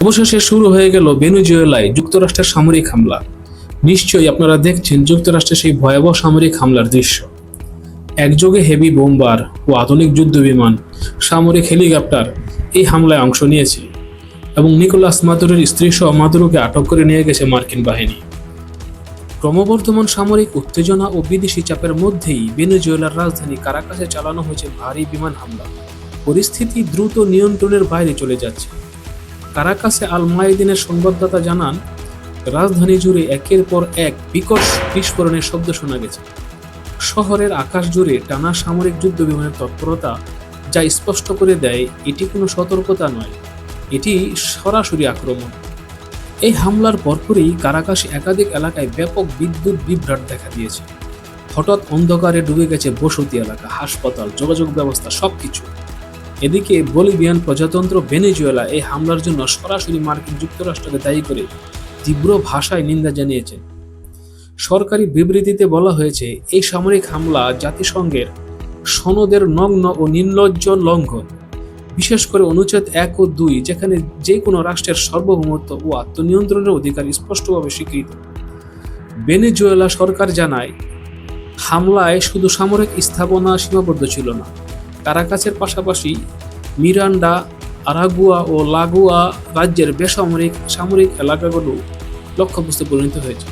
অবশেষে শুরু হয়ে গেল ভেনেজুয়েলায় যুক্তরাষ্ট্রের সামরিক হামলা। নিশ্চয়ই আপনারা দেখছেন যুক্তরাষ্ট্রের সেই ভয়াবহ সামরিক হামলার দৃশ্য। একযোগে হেভি বোমবার ও আধুনিক যুদ্ধ বিমান, সামরিক হেলিকপ্টার এই হামলায় অংশ নিয়েছে এবং নিকোলাস মাদুরোর স্ত্রী সহ মাদুরোকে আটক করে নিয়ে গেছে মার্কিন বাহিনী। ক্রমবর্ধমান সামরিক উত্তেজনা ও বিদেশি চাপের মধ্যেই ভেনেজুয়েলার রাজধানী কারাকাসে চালানো হয়েছে ভারী বিমান হামলা। পরিস্থিতি দ্রুত নিয়ন্ত্রণের বাইরে চলে যাচ্ছে। কারাকাসে আল মায়াদিনের সংবাদদাতা জানান, রাজধানী জুড়ে একের পর এক বিকট বিস্ফোরণের শব্দ শোনা গেছে। শহরের আকাশ জুড়ে টানা সামরিক যুদ্ধ বিমানের তৎপরতা, যা স্পষ্ট করে দেয় এটি কোনো সতর্কতা নয়, এটি সরাসরি আক্রমণ। এই হামলার পরপরই কারাকাসে একাধিক এলাকায় ব্যাপক বিদ্যুৎ বিভ্রাট দেখা দিয়েছে। হঠাৎ অন্ধকারে ডুবে গেছে বসতি এলাকা, হাসপাতাল, যোগাযোগ ব্যবস্থা সবকিছু। এদিকে বলিভিয়ান প্রজাতন্ত্র ভেনেজুয়েলা এই হামলার জন্য সরাসরি মার্কিন যুক্তরাষ্ট্রকে দায়ী করে তীব্র ভাষায় নিন্দা জানিয়েছেন। সরকারি বিবৃতিতে বলা হয়েছে, এই সামরিক হামলা জাতিসংঘের সনদের নগ্ন ও নির্লজ্জ লঙ্ঘন, বিশেষ করে অনুচ্ছেদ 1 ও 2, যেখানে যে কোনো রাষ্ট্রের সার্বভৌমত্ব ও আত্মনিয়ন্ত্রণের অধিকার স্পষ্টভাবে স্বীকৃত। ভেনেজুয়েলা সরকার জানায়, হামলায় শুধু সামরিক স্থাপনা সীমাবদ্ধ ছিল না, কারাকাসের পাশাপাশি মিরান্ডা, আরাগুয়া ও লাগুয়া রাজ্যের বেসামরিক সামরিক এলাকাগুলো লক্ষ্যবস্তুতে পরিণত হয়েছে।